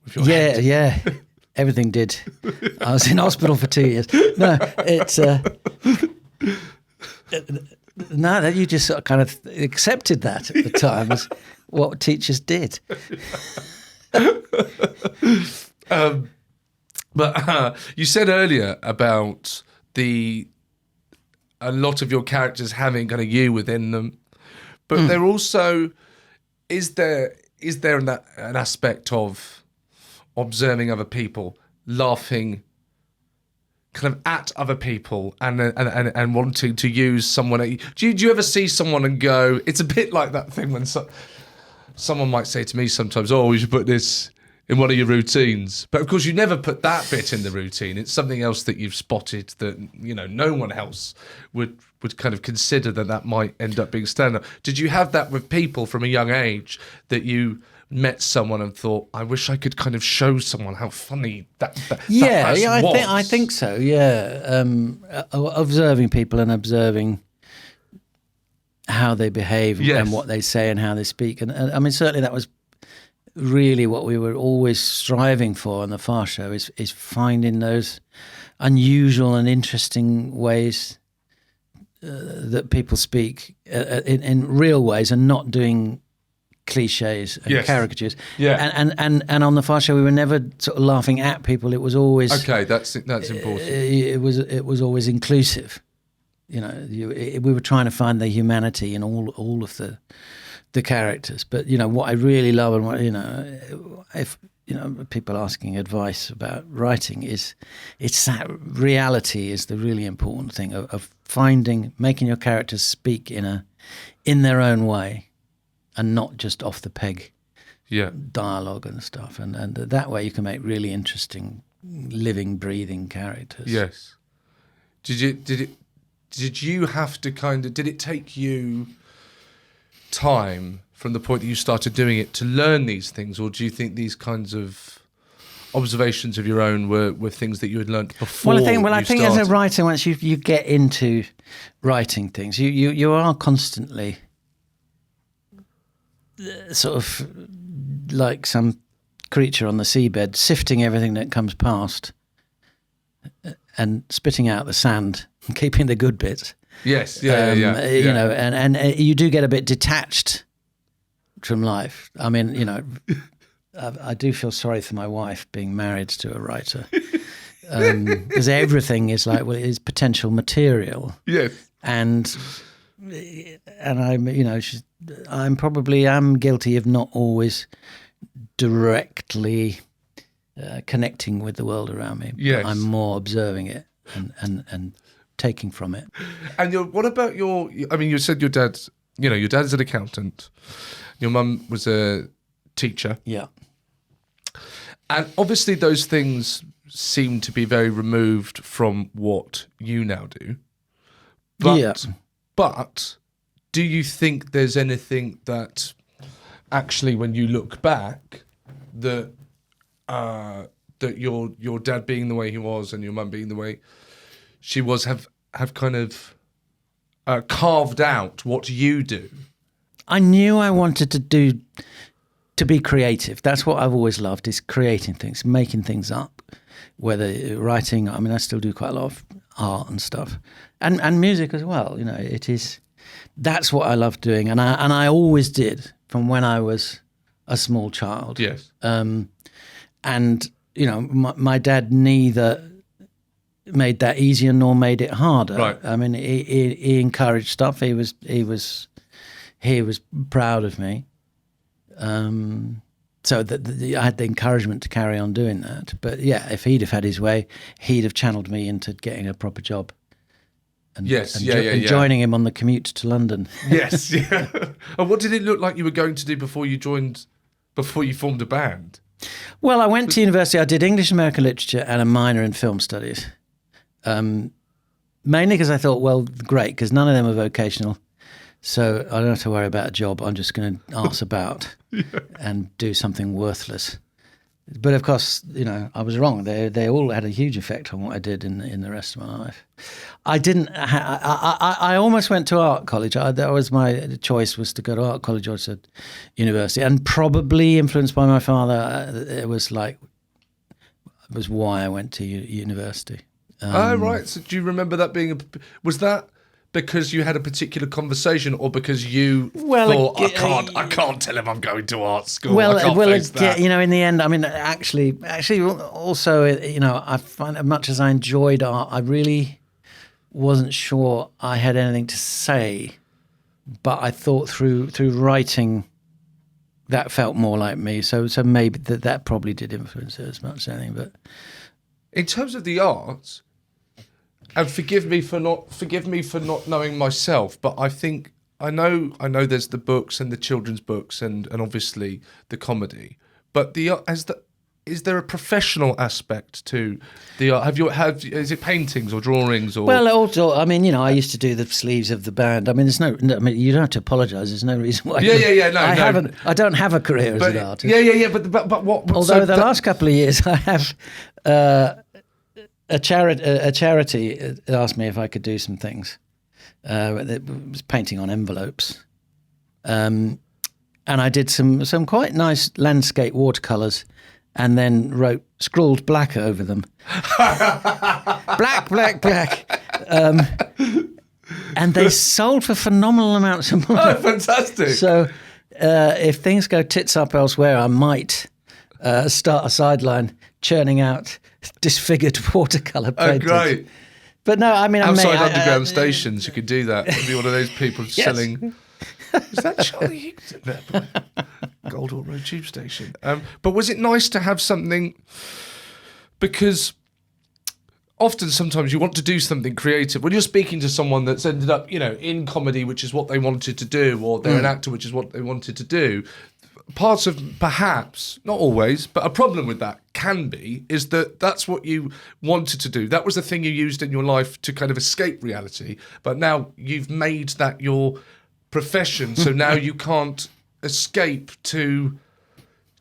With your head. Yeah. Everything did. I was in hospital for 2 years. No, it's... no, you just sort of kind of accepted that at the time as what teachers did. But you said earlier about a lot of your characters having kind of you within them, but they're also is there an aspect of observing other people, laughing kind of at other people and wanting to use someone? Do you ever see someone and go, it's a bit like that thing when someone might say to me sometimes, oh, we should put this in one of your routines. But of course you never put that bit in the routine. It's something else that you've spotted that, no one else would kind of consider that might end up being stand-up. Did you have that with people from a young age, that you met someone and thought, I wish I could kind of show someone how funny that was? I think so. Yeah, observing people and observing how they behave and what they say and how they speak, and I mean certainly that was really what we were always striving for on the Far Show is finding those unusual and interesting ways that people speak in real ways and not doing cliches and caricatures. And on the Far Show we were never sort of laughing at people. It was always that's important. It was always inclusive. We were trying to find the humanity in all of the characters. But what I really love, and what if people asking advice about writing, it's that reality is the really important thing of making your characters speak in their own way and not just off the peg dialogue and stuff, and that way you can make really interesting living, breathing characters. Yes. Did you have to did it take you time from the point that you started doing it to learn these things, or do you think these kinds of observations of your own were things that you had learned before? I think as a writer, once you get into writing things, you are constantly sort of like some creature on the seabed, sifting everything that comes past and spitting out the sand and keeping the good bits. Yes, and you do get a bit detached from life. I mean, I do feel sorry for my wife being married to a writer, because everything is like, it is potential material. Yes, and I'm probably guilty of not always directly connecting with the world around me. Yes, I'm more observing it and taking from it. And what about you said your dad's an accountant, your mum was a teacher. Yeah. And obviously those things seem to be very removed from what you now do. But do you think there's anything that actually, when you look back, that your dad being the way he was and your mum being the way she was have kind of carved out what you do? I knew I wanted to be creative. That's what I've always loved, is creating things, making things up, whether writing. I mean, I still do quite a lot of art and stuff, and music as well. That's what I love doing, and I always did from when I was a small child. Yes. And my dad neither made that easier nor made it harder. Right. I mean, he encouraged stuff. He was proud of me. So that I had the encouragement to carry on doing that. But yeah, if he'd have had his way, he'd have channeled me into getting a proper job. And joining him on the commute to London. Yes, yeah. And what did it look like you were going to do before you formed a band? Well, I went to university. I did English and American literature and a minor in film studies. Mainly because I thought, well, great, because none of them are vocational. So I don't have to worry about a job. I'm just going to arse about and do something worthless. But of course, I was wrong. They all had a huge effect on what I did in the rest of my life. I didn't. I almost went to art college. That was my choice, was to go to art college or to university, and probably influenced by my father. It was why I went to university. Right. So do you remember that being? Was that because you had a particular conversation, or because you thought, I can't tell him I'm going to art school? In the end, I mean, actually, also, I find, much as I enjoyed art, I really wasn't sure I had anything to say, but I thought through writing, that felt more like me. So maybe that probably did influence it as much as anything. But in terms of the arts. And forgive me for not knowing myself, but I think I know there's the books and the children's books and obviously the comedy, but is there a professional aspect to the art? Is it paintings or drawings or? Well, also, I mean, I used to do the sleeves of the band. I mean, you don't have to apologise. There's no reason why. I don't have a career as an artist. But what? Although the last couple of years, I have. A charity asked me if I could do some things. It was painting on envelopes, and I did some quite nice landscape watercolours, and then scrawled black over them. black. And they sold for phenomenal amounts of money. Oh, fantastic! So if things go tits up elsewhere, I might start a sideline churning out disfigured watercolour paintings. Oh, great. But no, I mean... Outside underground stations, you could do that. You'd be one of those people selling... Is that Charlie Higson? Goldhall Road Tube Station. But was it nice to have something... Because sometimes you want to do something creative. When you're speaking to someone that's ended up, in comedy, which is what they wanted to do, or they're an actor, which is what they wanted to do... Parts of, perhaps, not always, but a problem with that is that that's what you wanted to do. That was the thing you used in your life to kind of escape reality. But now you've made that your profession, so now you can't escape to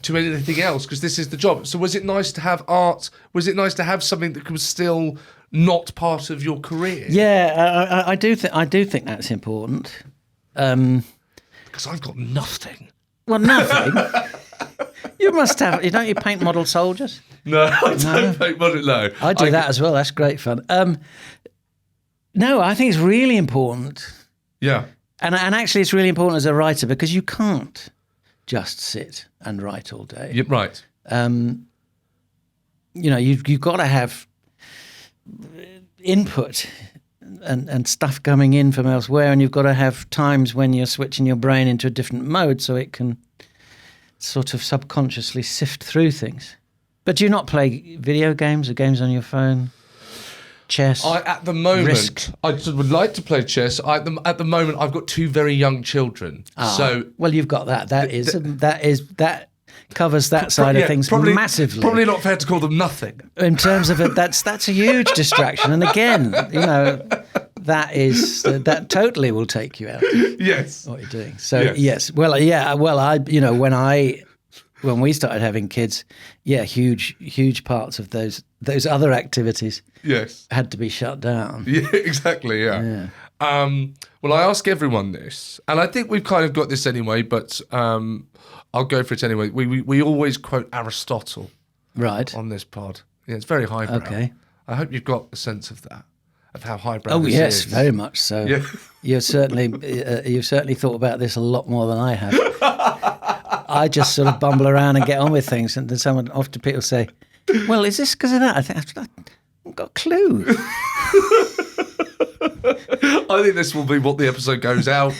anything else because this is the job. So was it nice to have art? Was it nice to have something that was still not part of your career? Yeah, I do think that's important. Because I've got nothing. Well, nothing. You must have. Don't you paint model soldiers? No, I don't paint model. No, I do that as well. That's great fun. No, I think it's really important. Yeah, and actually, it's really important as a writer because you can't just sit and write all day. You're right. You've got to have input. And stuff coming in from elsewhere, and you've got to have times when you're switching your brain into a different mode so it can sort of subconsciously sift through things. But do you not play video games or games on your phone? Chess? At the moment, Risk? I would like to play chess. At the moment, I've got two very young children. Well, you've got that. That covers that side of things massively. Probably not fair to call them nothing. In terms of it, that's a huge distraction. And again, that totally will take you out. Yes. What you're doing. So yes. Well, yeah. Well, when we started having kids, huge parts of those other activities had to be shut down. Yeah, exactly. Yeah. Well, I ask everyone this, and I think we've kind of got this anyway, but I'll go for it anyway. We always quote Aristotle, right, on this pod. Yeah, it's very highbrow. Okay. I hope you've got a sense of that, of how highbrow. Oh this yes, is. very much so. Yeah. You've certainly thought about this a lot more than I have. I just sort of bumble around and get on with things, and then often people say, "Well, is this because of that?" I think I haven't got a clue. I think this will be what the episode goes out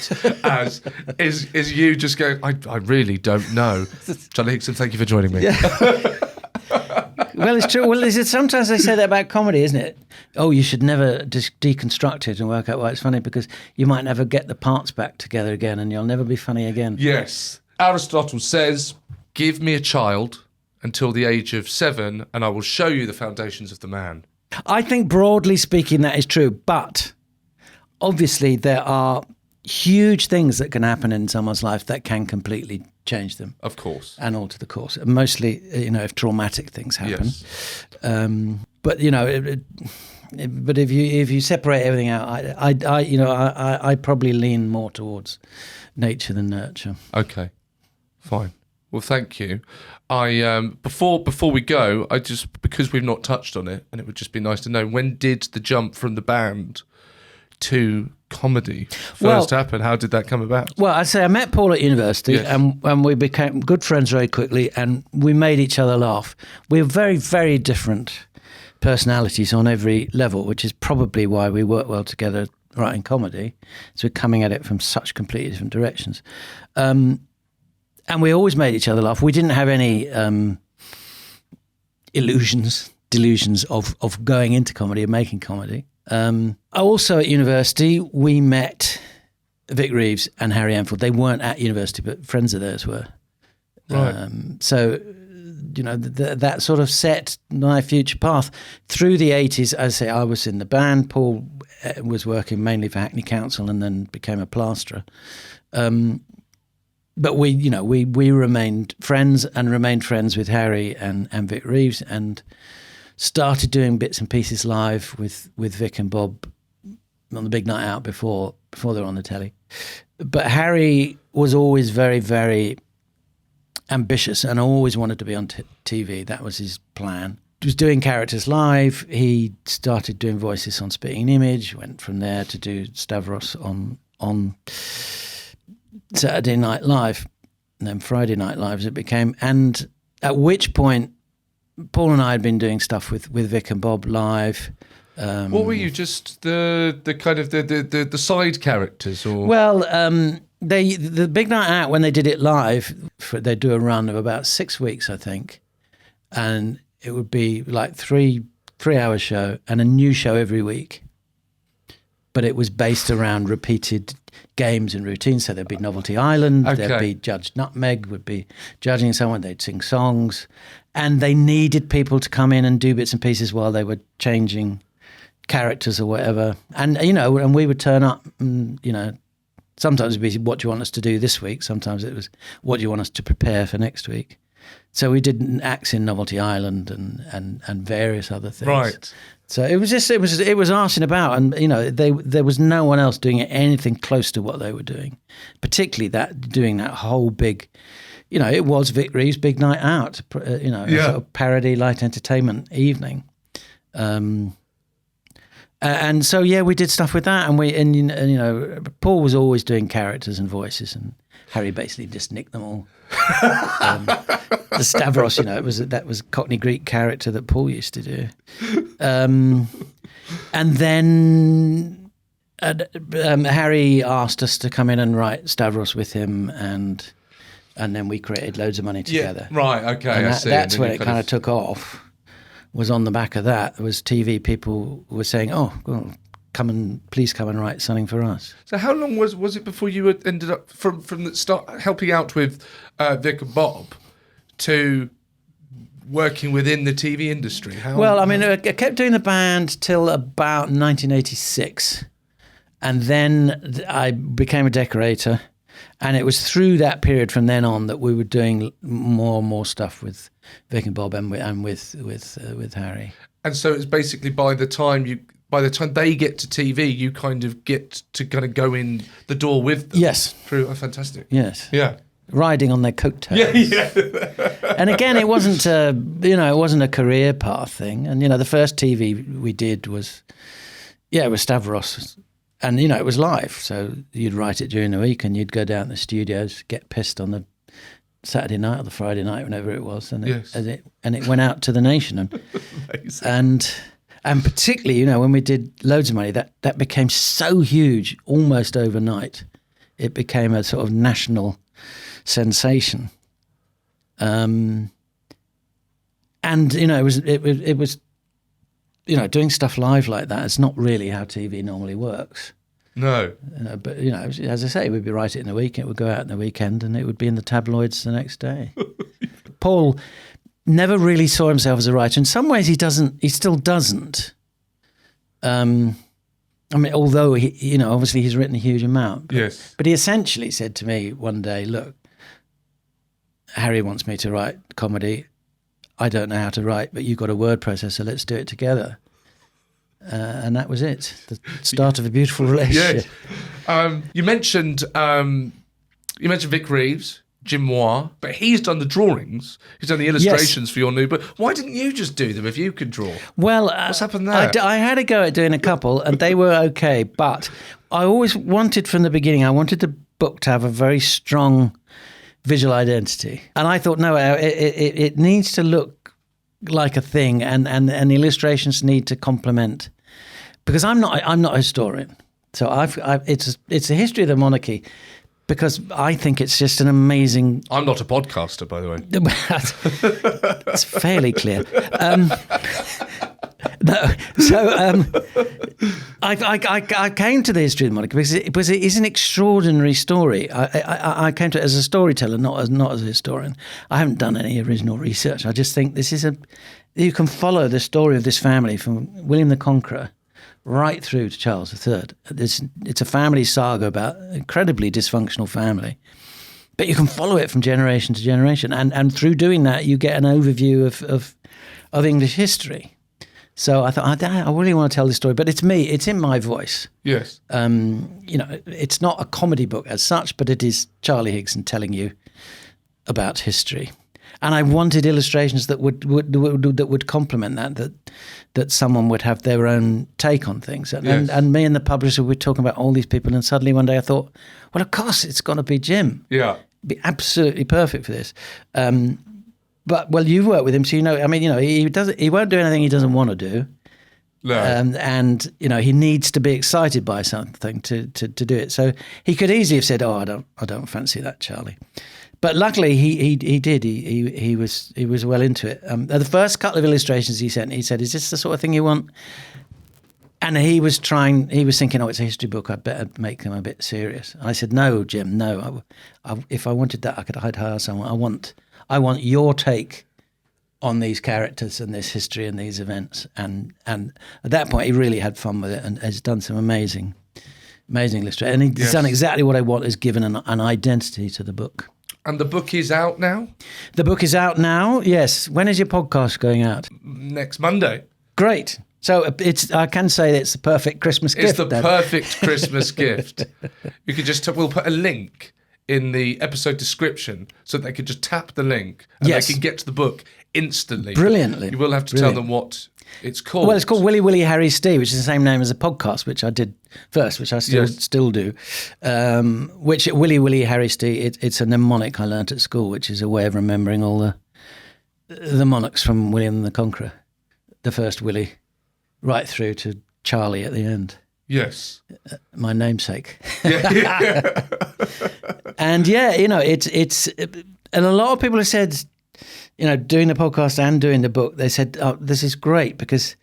as, is you just going, I really don't know. Charlie Higson, thank you for joining me. Yeah. Well, it's true. Well, sometimes they say that about comedy, isn't it? Oh, you should never deconstruct it and work out why it's funny because you might never get the parts back together again and you'll never be funny again. Yes. Aristotle says, give me a child until the age of 7 and I will show you the foundations of the man. I think broadly speaking that is true, but obviously there are huge things that can happen in someone's life that can completely change them. Of course. And alter the course. Mostly, if traumatic things happen. Yes. But but if you separate everything out, I probably lean more towards nature than nurture. Okay, fine. Well, thank you. I before we go, because we've not touched on it, and it would just be nice to know, when did the jump from the band to comedy first happen? How did that come about? Well, I'd say I met Paul at university, Yes. and we became good friends very quickly, and we made each other laugh. We're very, very different personalities on every level, which is probably why we work well together writing comedy. So we're coming at it from such completely different directions. And we always made each other laugh. We didn't have any delusions of going into comedy and making comedy. Also at university, we met Vic Reeves and Harry Enfield. They weren't at university, but friends of theirs were. Right. So, that sort of set my future path. Through the 80s, as I say, I was in the band. Paul was working mainly for Hackney Council and then became a plasterer. But we remained friends with Harry and Vic Reeves, and started doing bits and pieces live with Vic and Bob on the big night out before they were on the telly. But Harry was always very, very ambitious and always wanted to be on TV. That was his plan. He was doing characters live. He started doing voices on Spitting Image, went from there to do Stavros on Saturday Night Live, and then Friday Night Live as it became. And at which point, Paul and I had been doing stuff with Vic and Bob live. What were you, just the kind of the side characters, or? Well, the big night out, when they did it live, they'd do a run of about 6 weeks, I think, and it would be like three-hour show and a new show every week. But it was based around repeated games and routines. So there'd be Novelty Island, there'd be Judge Nutmeg would be judging someone, they'd sing songs, and they needed people to come in and do bits and pieces while they were changing characters or whatever. And, and we would turn up and, sometimes it'd be, what do you want us to do this week? Sometimes it was, what do you want us to prepare for next week? So we did acts in Novelty Island and various other things. Right. So it was arsing about, and there was no one else doing anything close to what they were doing, particularly doing that whole big, it was Vic Reeves' big night out, a sort of parody light entertainment evening, and so we did stuff with that, and Paul was always doing characters and voices, and Harry basically just nicked them all. The Stavros, that was a Cockney Greek character that Paul used to do. And then Harry asked us to come in and write Stavros with him, and then we created Loads of Money together. Yeah, right, okay, and I see. That's when it kind of took off, was on the back of that. There was TV people were saying, oh, well, please come and write something for us. So how long was it before you ended up from the start helping out with Vic and Bob to working within the TV industry? I kept doing the band till about 1986, and then I became a decorator, and it was through that period from then on that we were doing more and more stuff with Vic and Bob and with Harry. And so it's basically by the time they get to TV, you kind of get to kind of go in the door with them. Yes. True. Oh, fantastic. Yes. Yeah. Riding on their coattails. Yeah. And again, it wasn't a career path thing. And, the first TV we did was Stavros. And, it was live. So you'd write it during the week and you'd go down to the studios, get pissed on the Saturday night or the Friday night, whenever it was. And it went out to the nation. And And particularly, when we did Loads of Money, that became so huge almost overnight. It became a sort of national sensation. And it was doing stuff live like that. It's not really how TV normally works. No. But as I say, we'd be writing it in the week, it would go out in the weekend, and it would be in the tabloids the next day. Paul never really saw himself as a writer. In some ways, he still doesn't. I mean, although he, obviously he's written a huge amount. Yes. But he essentially said to me one day, "Look, Harry wants me to write comedy. I don't know how to write, but you've got a word processor. Let's do it together." And that was it. The start of a beautiful relationship. Yes. You mentioned Vic Reeves, Jim Moir, but he's done the drawings. He's done the illustrations for your new book. Why didn't you just do them if you could draw? Well, what's happened there? I had a go at doing a couple, and they were okay. But I always wanted from the beginning, I wanted the book to have a very strong visual identity. And I thought, no, it needs to look like a thing, and the illustrations need to complement. Because I'm not a historian. So it's a history of the monarchy, because I think it's just an amazing... I'm not a podcaster, by the way. It's fairly clear. No, so I came to the history of the monarchy because it is an extraordinary story. I came to it as a storyteller, not as a historian. I haven't done any original research. I just think this is you can follow the story of this family from William the Conqueror right through to Charles III. It's a family saga about an incredibly dysfunctional family. But you can follow it from generation to generation. And through doing that, you get an overview of English history. So I thought, I really want to tell this story. But it's me. It's in my voice. Yes. It's not a comedy book as such, but it is Charlie Higson telling you about history. And I wanted illustrations that would complement that someone would have their own take on things. And me and the publisher were talking about all these people, and suddenly one day I thought, well, of course it's got to be Jim. Yeah. It'd be absolutely perfect for this. But you've worked with him, so he won't do anything he doesn't want to do. No. And he needs to be excited by something to do it. So he could easily have said, "Oh, I don't fancy that, Charlie." But luckily, he did. He was well into it. The first couple of illustrations he sent, he said, "Is this the sort of thing you want?" And he was thinking, "Oh, it's a history book. I'd better make them a bit serious." And I said, "No, Jim, no. If I wanted that, I'd hire someone. I want your take on these characters and this history and these events." And at that point, he really had fun with it and has done some amazing illustration. And he's done exactly what I want, is given an identity to the book. And the book is out now? The book is out now, yes. When is your podcast going out? Next Monday. Great. So I can say that it's the perfect Christmas gift. It's the perfect Christmas gift. You could we'll put a link in the episode description so that they could just tap the link and they can get to the book instantly. Brilliantly. You will have to tell them what it's called. Well, it's called Willie, Harry, Stee, which is the same name as a podcast, which I did first, which I still do. Which Willie, Harry, Stee, it's a mnemonic I learnt at school, which is a way of remembering all the monarchs from William the Conqueror, the first Willie, right through to Charlie at the end. Yes. My namesake. Yeah. And it's and a lot of people have said, doing the podcast and doing the book, they said, "Oh, this is great," because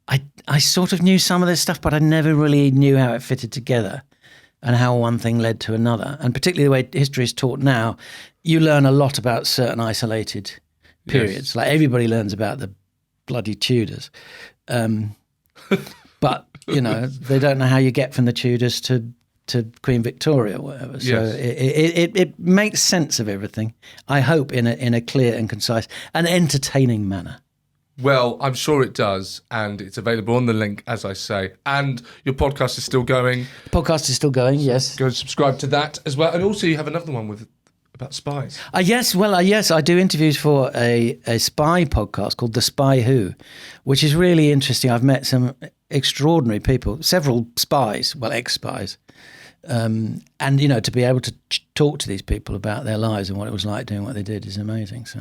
I sort of knew some of this stuff, but I never really knew how it fitted together and how one thing led to another. And particularly the way history is taught now, you learn a lot about certain isolated periods. Yes. Like everybody learns about the bloody Tudors. But, they don't know how you get from the Tudors to Queen Victoria or whatever. So it makes sense of everything, I hope, in a clear and concise and entertaining manner. Well, I'm sure it does, and it's available on the link, as I say. And your podcast is still going. The podcast is still going, yes. Go and subscribe to that as well. And also you have another one about spies. Yes, I do interviews for a spy podcast called The Spy Who, which is really interesting. I've met some extraordinary people, several spies, ex-spies. And, to be able to talk to these people about their lives and what it was like doing what they did is amazing. So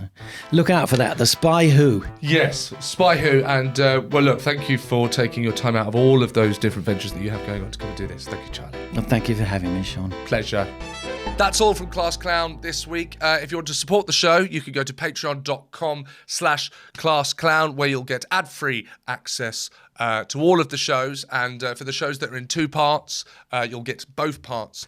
look out for that, The Spy Who. Yes, Spy Who. And, look, thank you for taking your time out of all of those different ventures that you have going on to come and do this. Thank you, Charlie. Well, thank you for having me, Seann. Pleasure. That's all from Class Clown this week. If you want to support the show, you can go to patreon.com/classclown, where you'll get ad-free access to all of the shows. And for the shows that are in 2 parts, you'll get both parts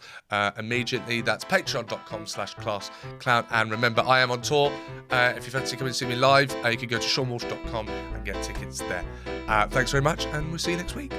immediately. That's patreon.com/classclown. And remember, I am on tour. If you fancy coming to see me live, you can go to seannwalsh.com and get tickets there. Thanks very much, and we'll see you next week.